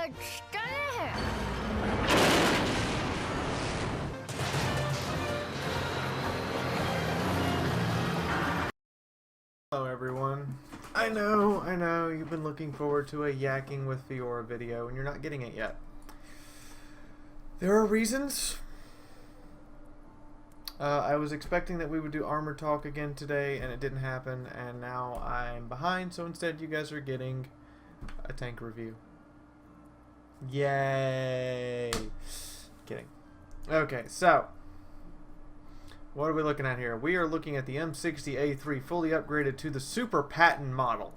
Hello everyone. I know, you've been looking forward to a Yakking with Fiaura video and you're not getting it yet. There are reasons. I was expecting that we would do Armour talk again today and it didn't happen, and now I'm behind, so instead you guys are getting a tank review. Yay! Kidding. Okay, so what are we looking at here? We are looking at the M60A3 fully upgraded to the Super Patton model,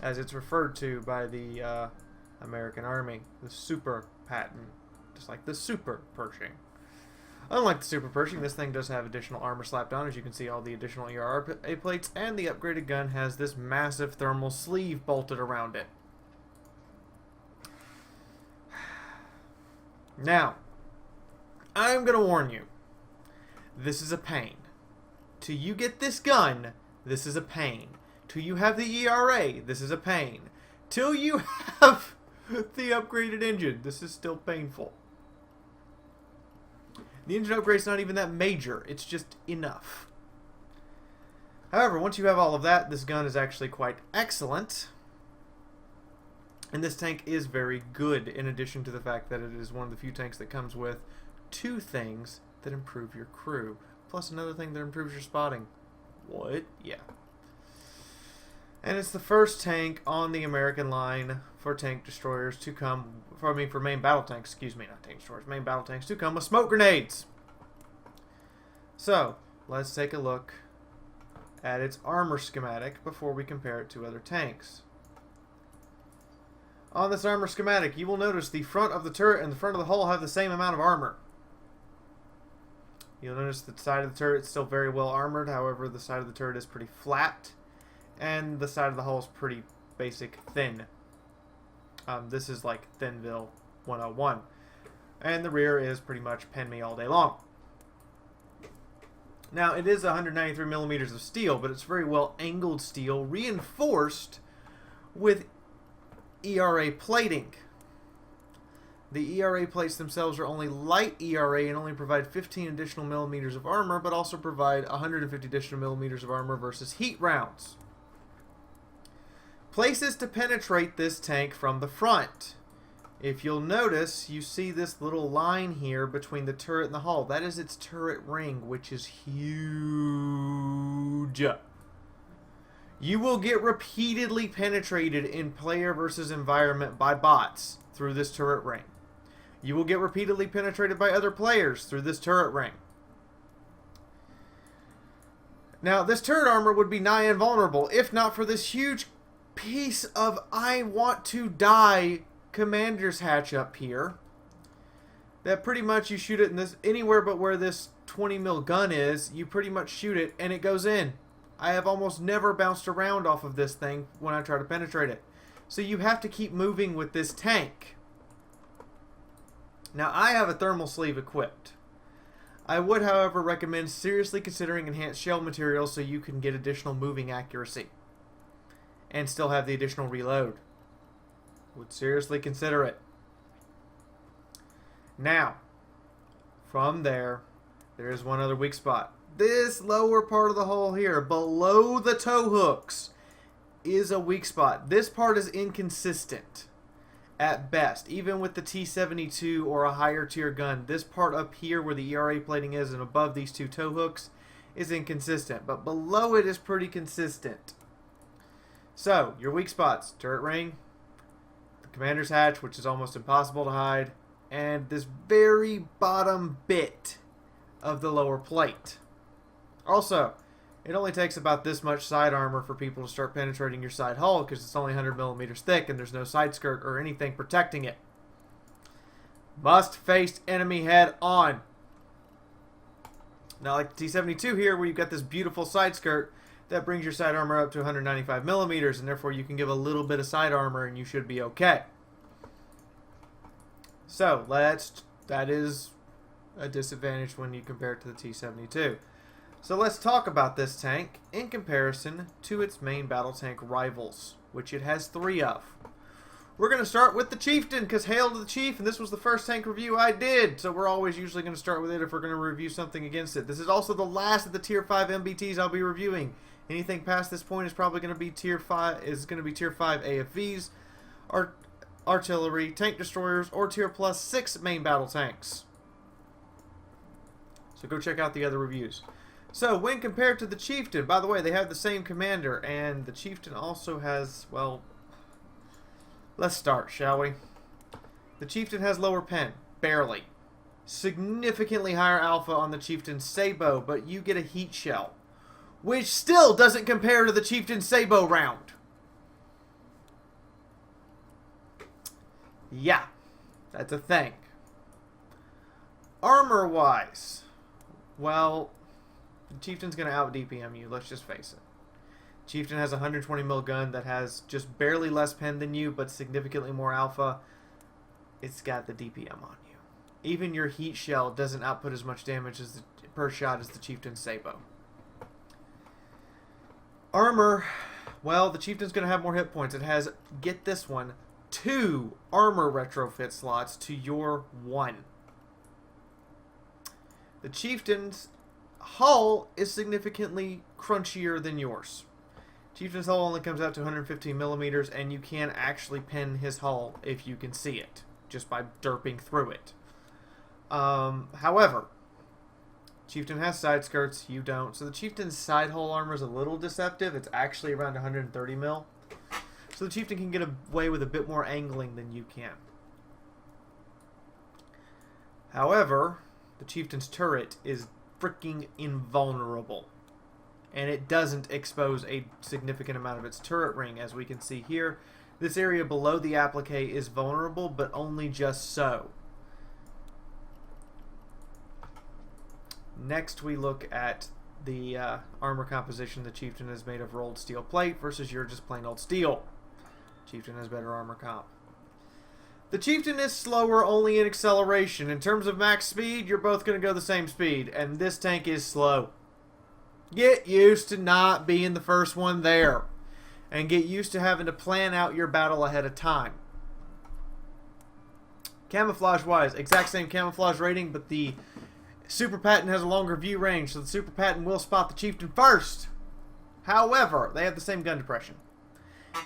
as it's referred to by the American Army. The Super Patton, just like the Super Pershing. Unlike the Super Pershing, this thing does have additional armor slapped on, as you can see all the additional ERA plates, and the upgraded gun has this massive thermal sleeve bolted around it. Now, I'm going to warn you. This is a pain. Till you get this gun, this is a pain. Till you have the ERA, this is a pain. Till you have the upgraded engine, this is still painful. The engine upgrade's not even that major, it's just enough. However, once you have all of that, this gun is actually quite excellent. And this tank is very good, in addition to the fact that it is one of the few tanks that comes with two things that improve your crew, plus another thing that improves your spotting. What? Yeah. And it's the first tank on the American line for tank destroyers to come, for main battle tanks, excuse me, not tank destroyers, main battle tanks to come with smoke grenades. So, let's take a look at its armor schematic before we compare it to other tanks. On this armor schematic, you will notice the front of the turret and the front of the hull have the same amount of armor. You'll notice the side of the turret is still very well armored, however the side of the turret is pretty flat, and the side of the hull is pretty basic thin. This is like Thinville 101. And the rear is pretty much pen me all day long. Now, it is 193 millimeters of steel, but it's very well angled steel, reinforced with ERA plating. The ERA plates themselves are only light ERA and only provide 15 additional millimeters of armor, but also provide 150 additional millimeters of armor versus heat rounds. Places to penetrate this tank from the front. If you'll notice, you see this little line here between the turret and the hull. That is its turret ring, which is huge. You will get repeatedly penetrated in player versus environment by bots through this turret ring. You will get repeatedly penetrated by other players through this turret ring. Now, this turret armor would be nigh invulnerable if not for this huge piece of I want to die commander's hatch up here. That pretty much you shoot it in this anywhere but where this 20 mil gun is, you pretty much shoot it and it goes in. I have almost never bounced around off of this thing when I try to penetrate it. So you have to keep moving with this tank. Now, I have a thermal sleeve equipped. I would, however, recommend seriously considering enhanced shell materials so you can get additional moving accuracy and still have the additional reload. Would seriously consider it. Now, from there is one other weak spot. This lower part of the hull here, below the tow hooks, is a weak spot. This part is inconsistent at best. Even with the T-72 or a higher tier gun, this part up here where the ERA plating is and above these two tow hooks is inconsistent. But below it is pretty consistent. So, your weak spots: turret ring, the commander's hatch, which is almost impossible to hide, and this very bottom bit of the lower plate. Also, it only takes about this much side armor for people to start penetrating your side hull because it's only 100 millimeters thick and there's no side skirt or anything protecting it. Must face enemy head on. Now, like the T-72 here, where you've got this beautiful side skirt that brings your side armor up to 195 millimeters, and therefore you can give a little bit of side armor and you should be okay. So, that is a disadvantage when you compare it to the T-72. So let's talk about this tank in comparison to its main battle tank rivals, which it has 3 of. We're going to start with the Chieftain, because hail to the Chief, and this was the first tank review I did. So we're always usually going to start with it if we're going to review something against it. This is also the last of the Tier 5 MBTs I'll be reviewing. Anything past this point is probably going to be Tier 5 AFVs, artillery, tank destroyers, or Tier Plus 6 main battle tanks. So go check out the other reviews. So, when compared to the Chieftain, by the way, they have the same commander, and the Chieftain also has, well, let's start, shall we? The Chieftain has lower pen, barely. Significantly higher alpha on the Chieftain Sabre, but you get a heat shell, which still doesn't compare to the Chieftain Sabre round. Yeah, that's a thing. Armor-wise, well, the Chieftain's going to out-DPM you, let's just face it. Chieftain has a 120 mil gun that has just barely less pen than you, but significantly more alpha. It's got the DPM on you. Even your heat shell doesn't output as much damage as per shot as the Chieftain Sabre. Armor, well, the Chieftain's going to have more hit points. It has, get this one, 2 armor retrofit slots to your 1. The Chieftain's hull is significantly crunchier than yours. Chieftain's hull only comes out to 115 millimeters, and you can actually pin his hull if you can see it, just by derping through it. However, Chieftain has side skirts, you don't. So the Chieftain's side hull armor is a little deceptive. It's actually around 130 mil. So the Chieftain can get away with a bit more angling than you can. However, the Chieftain's turret is freaking invulnerable. And it doesn't expose a significant amount of its turret ring, as we can see here. This area below the applique is vulnerable, but only just so. Next, we look at the armor composition. The Chieftain is made of rolled steel plate versus you're just plain old steel. Chieftain has better armor comp. The Chieftain is slower only in acceleration. In terms of max speed, you're both going to go the same speed, and this tank is slow. Get used to not being the first one there, and get used to having to plan out your battle ahead of time. Camouflage-wise, exact same camouflage rating, but the Super Patton has a longer view range, so the Super Patton will spot the Chieftain first. However, they have the same gun depression.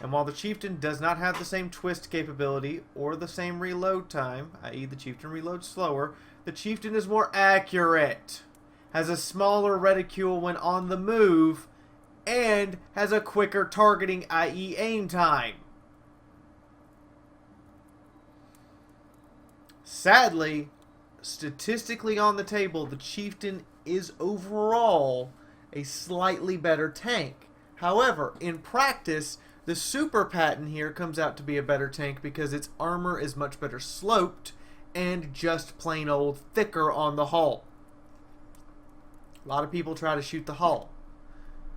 And while the Chieftain does not have the same twist capability or the same reload time, i.e. the Chieftain reloads slower, the Chieftain is more accurate, has a smaller reticule when on the move, and has a quicker targeting, i.e. aim time. Sadly, statistically on the table, the Chieftain is overall a slightly better tank. However, in practice, the Super Patton here comes out to be a better tank because its armor is much better sloped and just plain old thicker on the hull. A lot of people try to shoot the hull.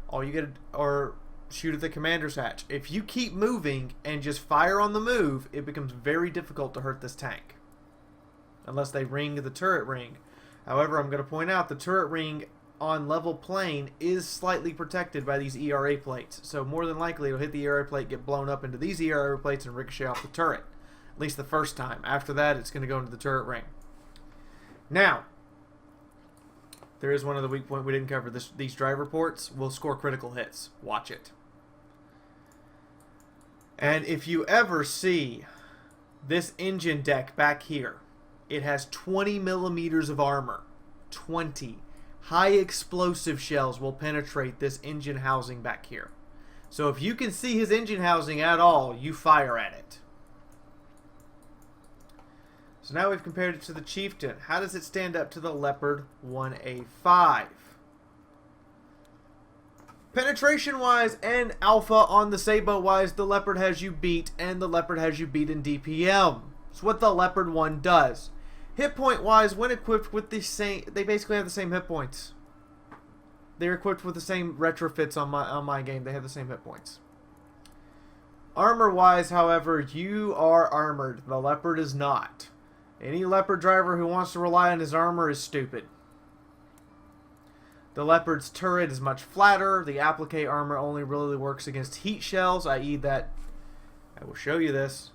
All you get, or shoot at the commander's hatch. If you keep moving and just fire on the move, it becomes very difficult to hurt this tank. Unless they ring the turret ring. However, I'm going to point out the turret ring on level plane is slightly protected by these ERA plates. So more than likely it'll hit the ERA plate, get blown up into these ERA plates, and ricochet off the turret. At least the first time. After that, it's going to go into the turret ring. Now, there is one other weak point we didn't cover. These driver ports will score critical hits. Watch it. And if you ever see this engine deck back here, it has 20 millimeters of armor. 20. High explosive shells will penetrate this engine housing back here. So if you can see his engine housing at all, you fire at it. So now we've compared it to the Chieftain. How does it stand up to the Leopard 1A5? Penetration-wise and alpha on the Sabre-wise, the Leopard has you beat, and the Leopard has you beat in DPM. It's what the Leopard 1 does. Hit point wise, when equipped with the same, they basically have the same hit points. They're equipped with the same retrofits on my game. They have the same hit points. Armor wise, however, you are armored. The Leopard is not. Any Leopard driver who wants to rely on his armor is stupid. The Leopard's turret is much flatter. The applique armor only really works against heat shells, i.e. that, I will show you this.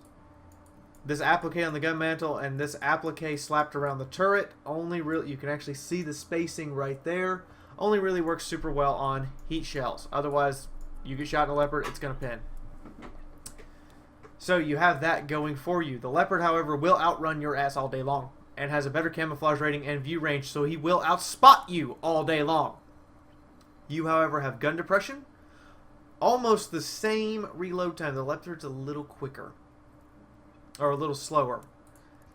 This applique on the gun mantle and this applique slapped around the turret you can actually see the spacing right there. Only really works super well on heat shells. Otherwise, you get shot in a Leopard, it's going to pin. So you have that going for you. The Leopard, however, will outrun your ass all day long and has a better camouflage rating and view range, so he will outspot you all day long. You, however, have gun depression. Almost the same reload time. The Leopard's a little quicker. Or a little slower.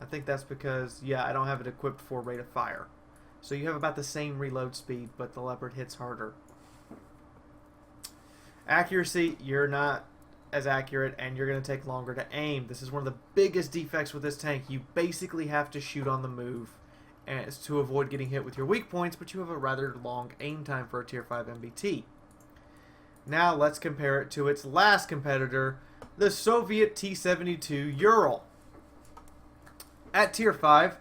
I think that's because, yeah, I don't have it equipped for rate of fire. So you have about the same reload speed, but the Leopard hits harder. Accuracy, you're not as accurate, and you're going to take longer to aim. This is one of the biggest defects with this tank. You basically have to shoot on the move as to avoid getting hit with your weak points, but you have a rather long aim time for a Tier 5 MBT. Now let's compare it to its last competitor, the Soviet T-72 Ural. At Tier 5,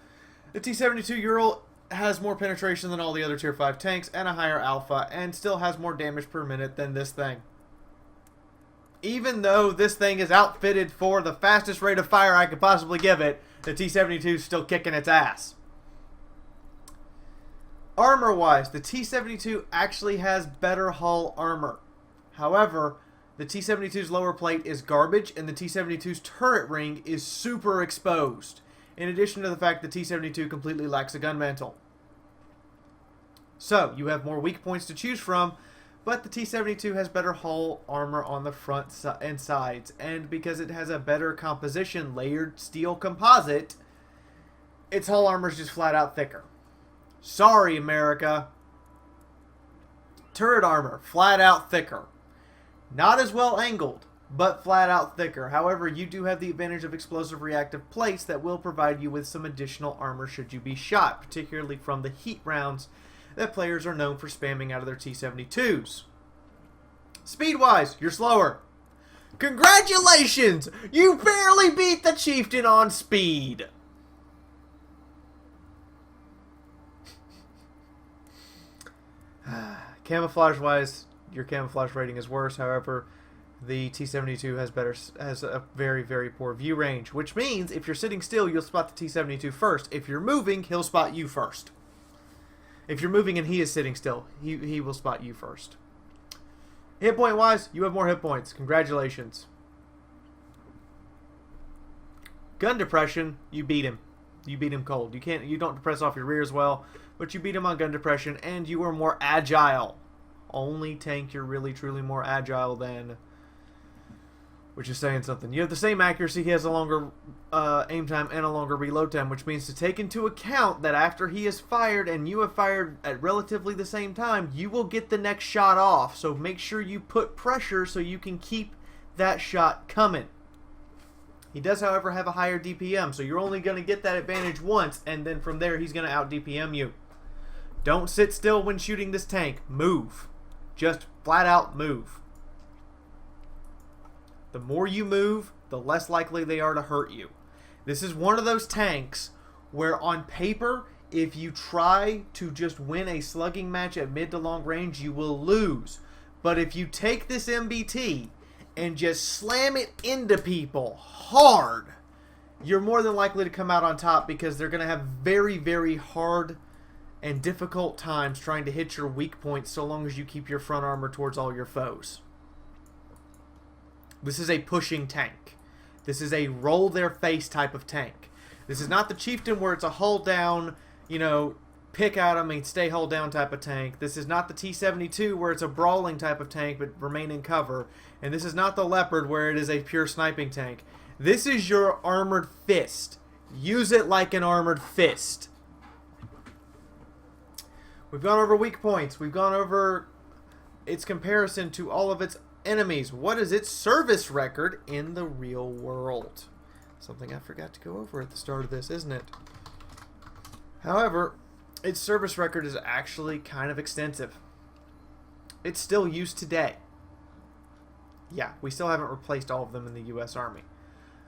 the T-72 Ural has more penetration than all the other Tier 5 tanks and a higher alpha, and still has more damage per minute than this thing. Even though this thing is outfitted for the fastest rate of fire I could possibly give it, the T-72 is still kicking its ass. Armor-wise, the T-72 actually has better hull armor. However, the T-72's lower plate is garbage, and the T-72's turret ring is super exposed, in addition to the fact the T-72 completely lacks a gun mantle. So, you have more weak points to choose from, but the T-72 has better hull armor on the front and sides, and because it has a better composition, layered steel composite, its hull armor is just flat out thicker. Sorry, America. Turret armor, flat out thicker. Not as well angled, but flat out thicker. However, you do have the advantage of explosive reactive plates that will provide you with some additional armor should you be shot, particularly from the heat rounds that players are known for spamming out of their T-72s. Speed-wise, you're slower. Congratulations! You barely beat the Chieftain on speed! Camouflage-wise, your camouflage rating is worse. However, the T-72 has a very, very poor view range, which means if you're sitting still, you'll spot the T-72 first. If you're moving, he'll spot you first. If you're moving and he is sitting still, he will spot you first. Hit point wise, you have more hit points. Congratulations. Gun depression, you beat him. You beat him cold. You don't depress off your rear as well, but you beat him on gun depression, and you are more agile. Only tank you're really truly more agile than, which is saying something. You have the same accuracy, he has a longer aim time and a longer reload time, which means to take into account that after he is fired and you have fired at relatively the same time, you will get the next shot off. So make sure you put pressure so you can keep that shot coming. He does, however, have a higher DPM, so you're only going to get that advantage once, and then from there he's going to out DPM you. Don't sit still when shooting this tank. Move. Just flat out move. The more you move, the less likely they are to hurt you. This is one of those tanks where on paper, if you try to just win a slugging match at mid to long range, you will lose. But if you take this MBT and just slam it into people hard, you're more than likely to come out on top, because they're going to have very, very hard and difficult times trying to hit your weak points so long as you keep your front armor towards all your foes. This is a pushing tank. This is a roll their face type of tank. This is not the Chieftain where it's a hull down, you know, pick at them and stay hull down type of tank. This is not the T-72 where it's a brawling type of tank but remain in cover. And this is not the Leopard where it is a pure sniping tank. This is your armored fist. Use it like an armored fist. We've gone over weak points. We've gone over its comparison to all of its enemies. What is its service record in the real world? Something I forgot to go over at the start of this, isn't it? However, its service record is actually kind of extensive. It's still used today. Yeah, we still haven't replaced all of them in the U.S. Army.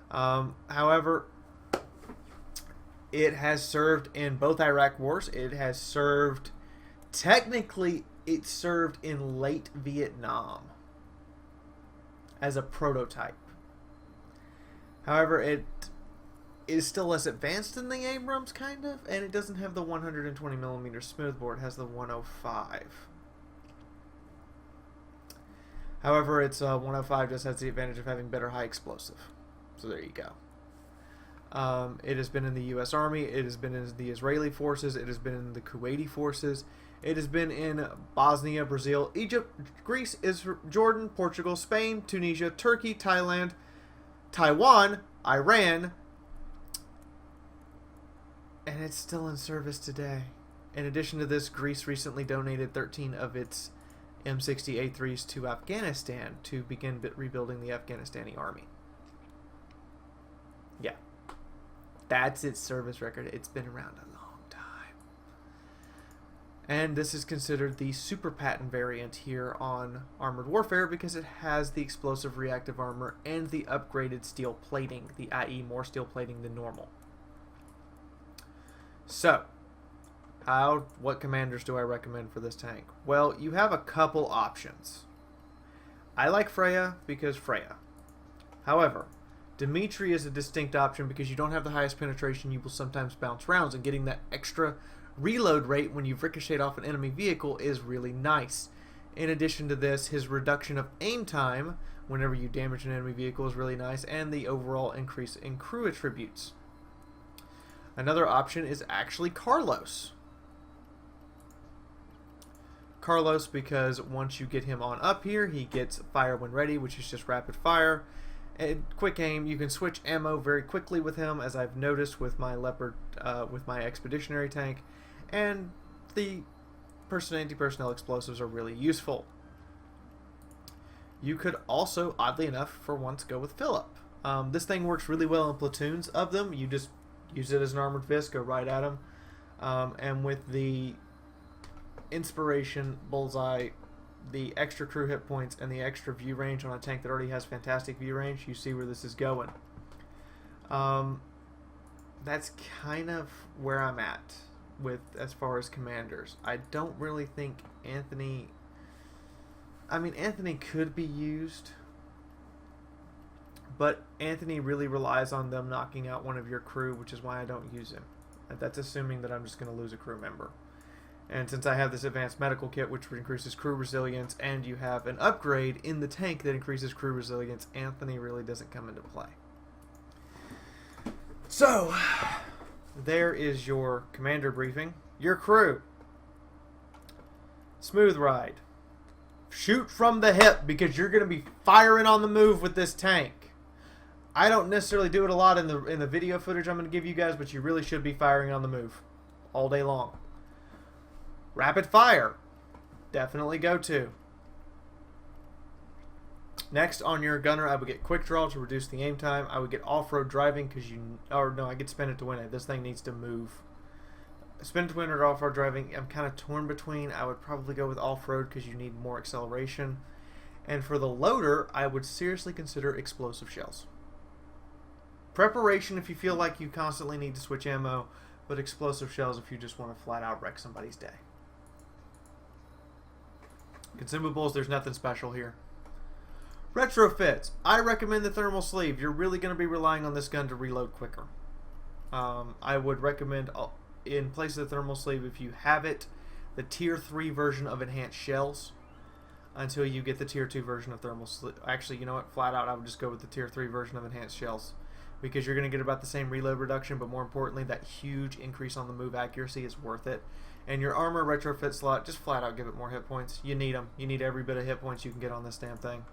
However, it has served in both Iraq wars. It has served, technically, it served in late Vietnam as a prototype. However, it is still less advanced than the Abrams, kind of, and it doesn't have the 120mm smoothbore. It has the 105. However, its 105 just has the advantage of having better high explosive. So there you go. It has been in the U.S. Army. It has been in the Israeli forces. It has been in the Kuwaiti forces. It has been in Bosnia, Brazil, Egypt, Greece, Israel, Jordan, Portugal, Spain, Tunisia, Turkey, Thailand, Taiwan, Iran, and it's still in service today. In addition to this, Greece recently donated 13 of its M60A3s to Afghanistan to begin rebuilding the Afghanistani army. Yeah. That's its service record. It's been around a long time. And this is considered the Super Patton variant here on Armored Warfare because it has the explosive reactive armor and the upgraded steel plating, the i.e. more steel plating than normal. So, what commanders do I recommend for this tank? Well, you have a couple options. I like Freya because Freya. However, Dimitri is a distinct option because you don't have the highest penetration. You will sometimes bounce rounds, and getting that extra reload rate when you've ricocheted off an enemy vehicle is really nice. In addition to this, his reduction of aim time whenever you damage an enemy vehicle is really nice, and the overall increase in crew attributes. Another option is actually Carlos. Carlos, because once you get him on up here, he gets fire when ready, which is just rapid fire. And quick aim, you can switch ammo very quickly with him, as I've noticed with my Leopard, with my expeditionary tank. And the anti-personnel explosives are really useful. You could also, oddly enough, for once, go with Philip. This thing works really well in platoons of them. You just use it as an armored fist, go right at them. And with the inspiration, bullseye, the extra crew hit points, and the extra view range on a tank that already has fantastic view range, you see where this is going. That's kind of where I'm at with as far as commanders. I don't really think Anthony... I mean, Anthony could be used, but Anthony really relies on them knocking out one of your crew, which is why I don't use him. That's assuming that I'm just going to lose a crew member. And since I have this advanced medical kit, which increases crew resilience, and you have an upgrade in the tank that increases crew resilience, Anthony really doesn't come into play. So, there is your commander briefing. Your crew. Smooth ride. Shoot from the hip, because you're going to be firing on the move with this tank. I don't necessarily do it a lot in the video footage I'm going to give you guys, but you really should be firing on the move all day long. Rapid fire, definitely go to. Next on your gunner, I would get quick draw to reduce the aim time. I would get off-road driving because I get spin it to win it. This thing needs to move. Spin it to win or off-road driving, I'm kind of torn between. I would probably go with off-road because you need more acceleration. And for the loader, I would seriously consider explosive shells. Preparation if you feel like you constantly need to switch ammo, but explosive shells if you just want to flat out wreck somebody's day. Consumables, there's nothing special here. Retrofits. I recommend the thermal sleeve. You're really going to be relying on this gun to reload quicker. I would recommend, in place of the thermal sleeve, if you have it, the tier 3 version of enhanced shells until you get the tier 2 version of thermal sleeve. Actually, you know what? Flat out, I would just go with the tier 3 version of enhanced shells, because you're going to get about the same reload reduction, but more importantly, that huge increase on the move accuracy is worth it. And your armor retrofit slot, just flat out give it more hit points. You need them. You need every bit of hit points you can get on this damn thing.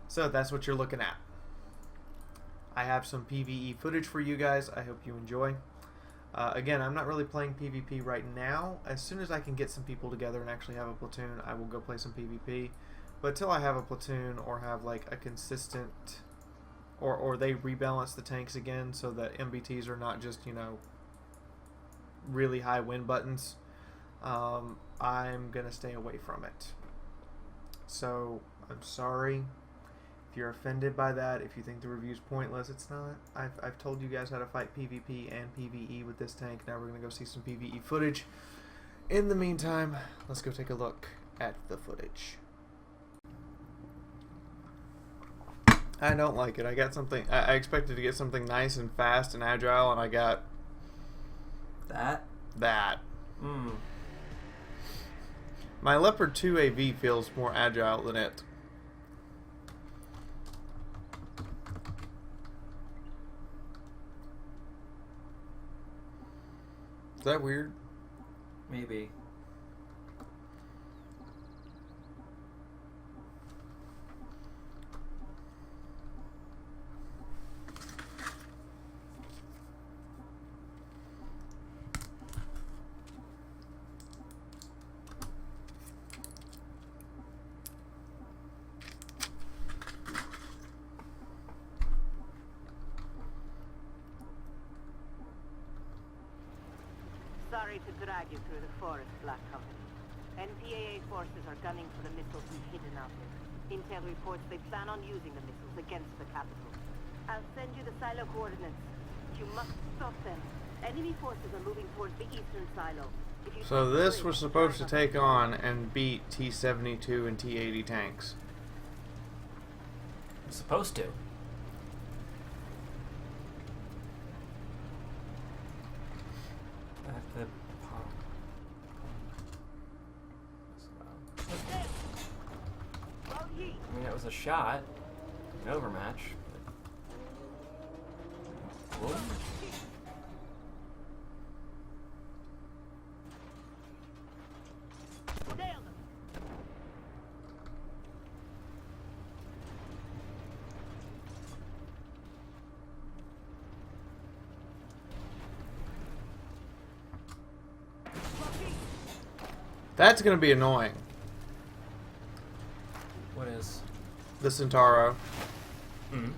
So that's what you're looking at. I have some PvE footage for you guys. I hope you enjoy. Again, I'm not really playing PvP right now. As soon as I can get some people together and actually have a platoon, I will go play some PvP. But until I have a platoon or have like a consistent... Or they rebalance the tanks again so that MBTs are not just, you know, really high win buttons, I'm going to stay away from it. So, I'm sorry if you're offended by that, if you think the review's pointless. It's not. I've told you guys how to fight PvP and PvE with this tank. Now we're going to go see some PvE footage. In the meantime, let's go take a look at the footage. I don't like it. I got something. I expected to get something nice and fast and agile, and I got that. My Leopard 2 AV feels more agile than it. Is that weird? Maybe. Sorry to drag you through the forest, Black Company. NPAA forces are gunning for the missiles we've hidden out there. Intel reports they plan on using the missiles against the capital. I'll send you the silo coordinates. You must stop them. Enemy forces are moving towards the eastern silo. If you So this was supposed to take on and beat T-72 and T-80 tanks. I'm supposed to. I mean, it was a shot, an overmatch. But... That's going to be annoying. What is? The Centauro. Mm-hmm.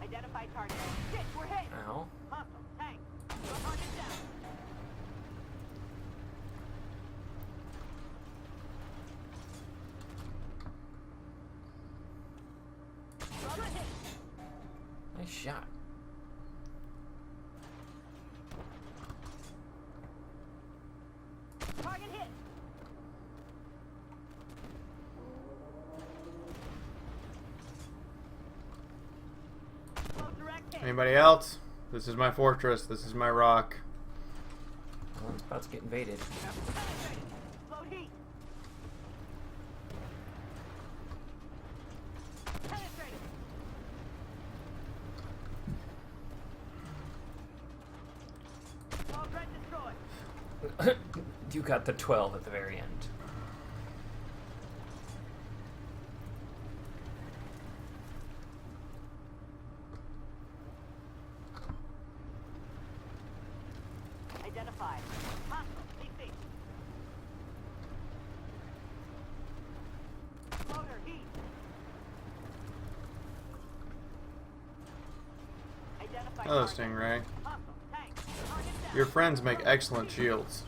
Identify target. Shit, we're hit. Ow. Hostile tank. Target down. Nice shot. Target hit. Anybody else? This is my fortress. This is my rock. Well, it's about to get invaded. Load heat. Penetrated. Load red destroyed. You got the 12 at the very end. Identified. Hostile. CC. Loader heat. Identified. Hello, target. Stingray. Hostile tank. Target down. Your friends make excellent shields.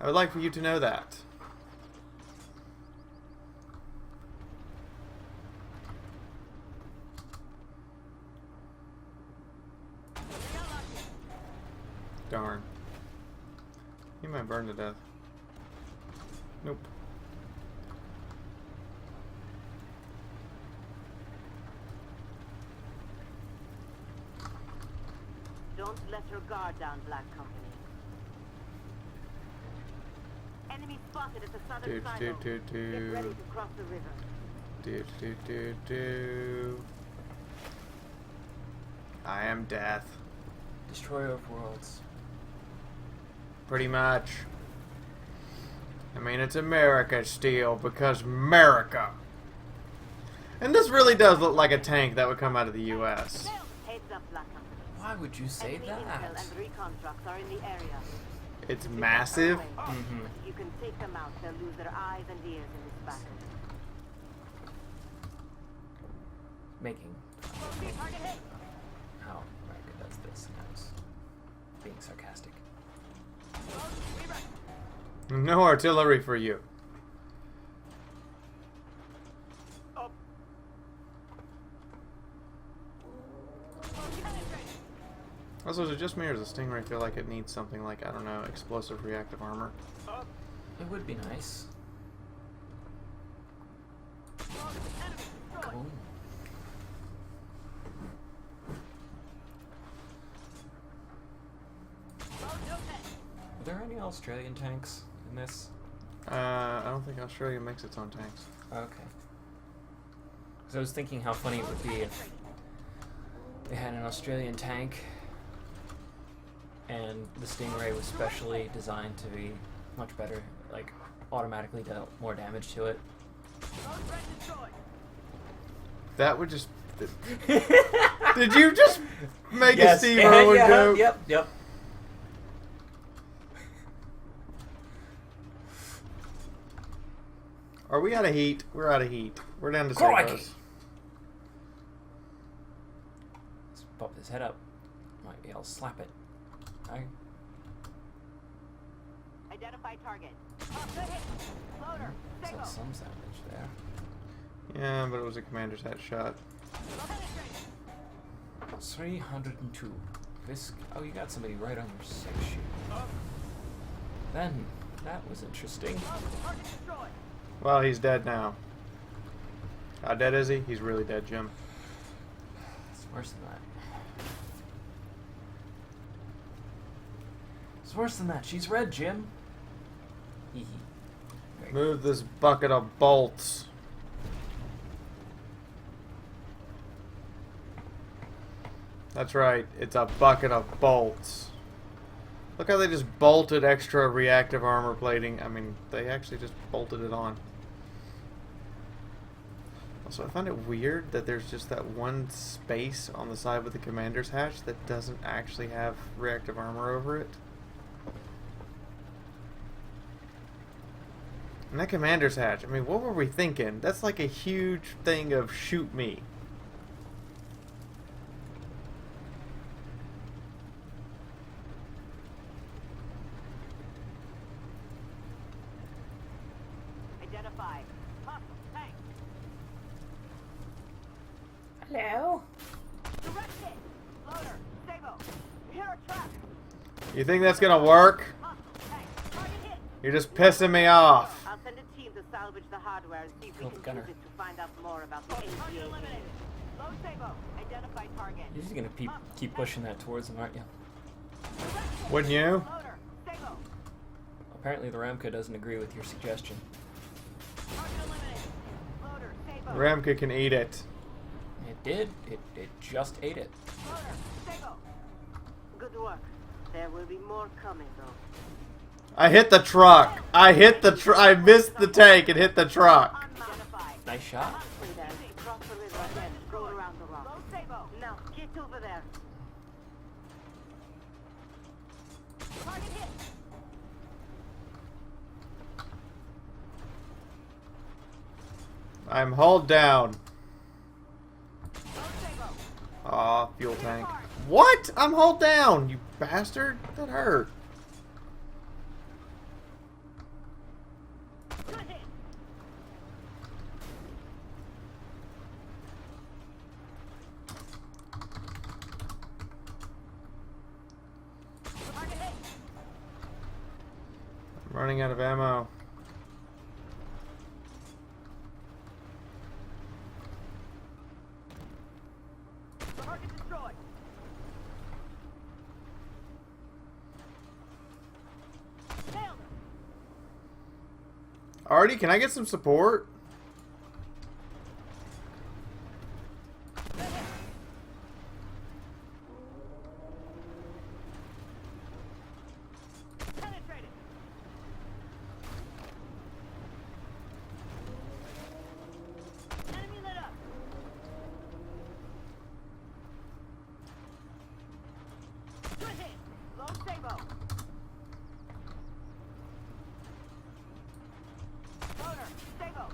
I would like for you to know that. Darn. He might burn to death. Nope. Don't let your guard down, Black Company. Enemy spotted at the southern silo. Get ready to cross the river. I am death. Destroyer of worlds. Pretty much. I mean, it's America still, because America. And this really does look like a tank that would come out of the U.S. Heads up, Black Company. Why would you say Enemy that? intel and recon trucks are in the area. It's massive. Mm-hmm. If you can take them out, they'll lose their eyes and ears in this battle. Making Target hit. how America does this. I was being sarcastic. No artillery for you. Up. Also, is it just me or does the Stingray feel like it needs something like, I don't know, explosive reactive armor? It would be nice. Enemy. using Australian tanks in this? I don't think Australia makes its own tanks. Okay. Because I was thinking how funny it would be if they had an Australian tank and the Stingray was specially designed to be much better, like automatically dealt more damage to it. That would just... Did you just make Yes, a Steve Irwin joke? Yep. Are we out of heat? We're out of heat. We're down to Crikey! Sabres. Let's pop his head up. Might be able to slap it. Okay. Identify target. Good hit. Loader. So Signal. some damage there. Yeah, but it was a commander's hat shot. 302. This. Oh, you got somebody right on your 6 sheet. Then, that was interesting. Target destroyed. Well, he's dead now. How dead is he? He's really dead, Jim. It's worse than that. It's worse than that. She's red, Jim. Hee hee. Move this bucket of bolts. That's right. It's a bucket of bolts. Look how they just bolted extra reactive armor plating. I mean, they actually just bolted it on. Also, I find it weird that there's just that one space on the side with the commander's hatch that doesn't actually have reactive armor over it. And that commander's hatch, I mean, what were we thinking? That's like a huge thing of shoot me. Identify. Hostile tank. Hello? Direct hit. Loader. Sabre. Here a trap. You think that's gonna work? Hostile tank. Target hit. You're just pissing me off. I'll send a team to salvage the hardware and see if we Oh, can gunner. use it to find out more about the NPA. Eliminated. Low Sabre. Identify target. You're just gonna keep pushing that towards them, aren't you? Wouldn't you? Loader. Sabre. Apparently the Ramco doesn't agree with your suggestion. Target eliminated. Loader. Sabre. Ramka can eat it. It did. It just ate it. Loader. Sabre. Good work. There will be more coming though. I hit the truck. I missed the tank and hit the truck. Identify. Nice shot. Stay there. Cross the river again. Go around the rock. Low Sabre. Now get over there. Target hit. I'm hauled down. Low Sabre. Aw, fuel tank. What? I'm hauled down, you bastard. That hurt. Good hit. Target hit. I'm running out of ammo. Target destroyed. Nailed him. Artie, can I get some support? Penetrated. Enemy lit up. Good hit. Low Sabre. Loader. Sabre.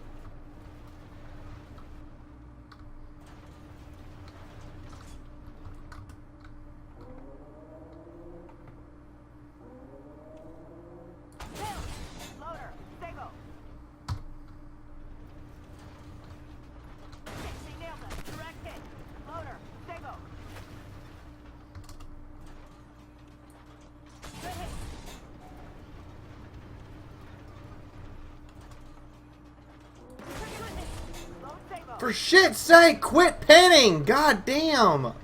Nailed it. Loader. Sabre. They nailed it. Direct hit. Loader. Sabre. Good hit. Good hit. Low Sabre. For shit's sake, quit pinning! God damn! No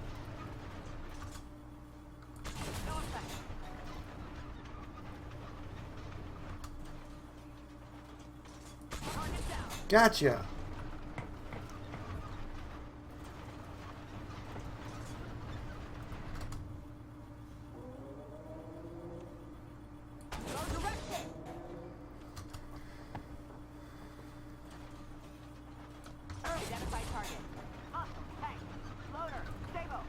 effect. Gotcha. Identify target. Awesome. Tank. Loader. Sabre.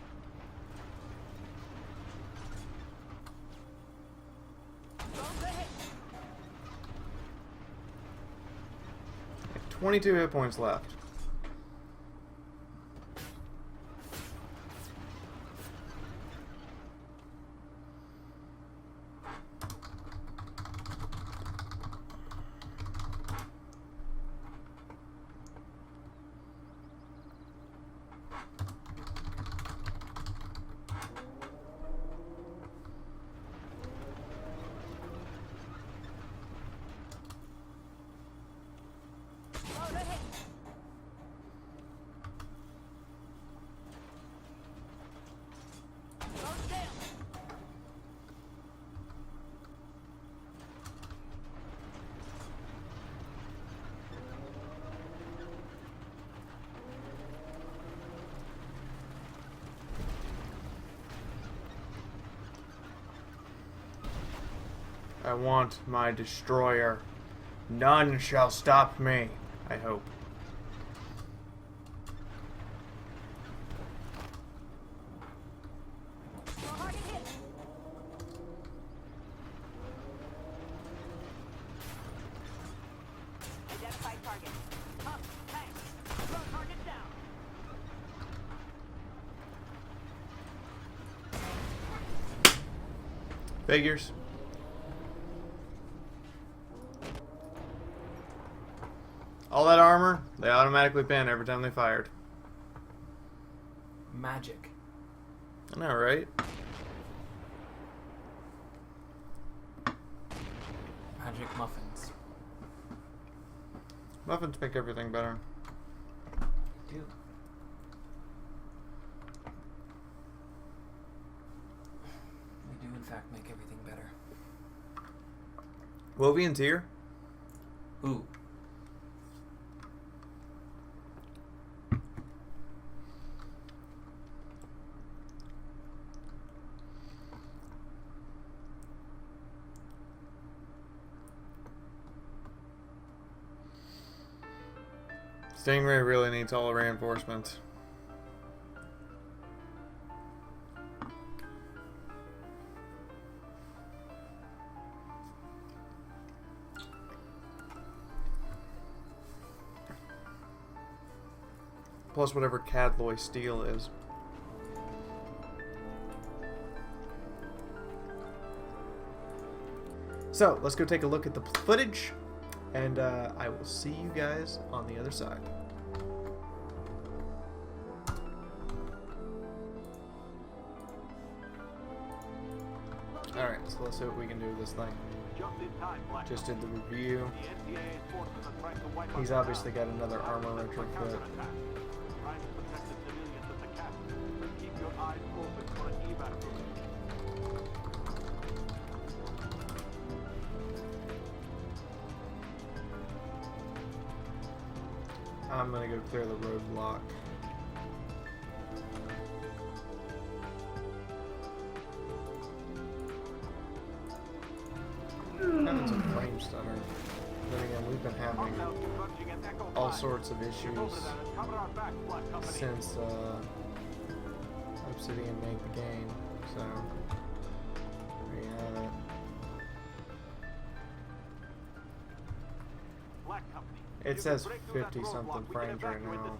22 hit points left. I want my destroyer. None shall stop me, I hope. Identify target. Up, tank. Throw target down. Figures. All that armor, they automatically pin every time they fired. Magic. I know, right? Magic muffins. Muffins make everything better. Do. They do in fact make everything better. Wovian's here. Ooh. Stingray really needs all the reinforcements. Plus whatever Cadloy steel is. So, let's go take a look at the footage. And I will see you guys on the other side. Alright, so let's see what we can do with this thing. Just did the review. He's obviously got another armor retrofit. I'm gonna go clear the roadblock. Having some frame stutter. Then again, we've been having all sorts of issues since Obsidian made the game. So there you have it. It says 50 something frames right now.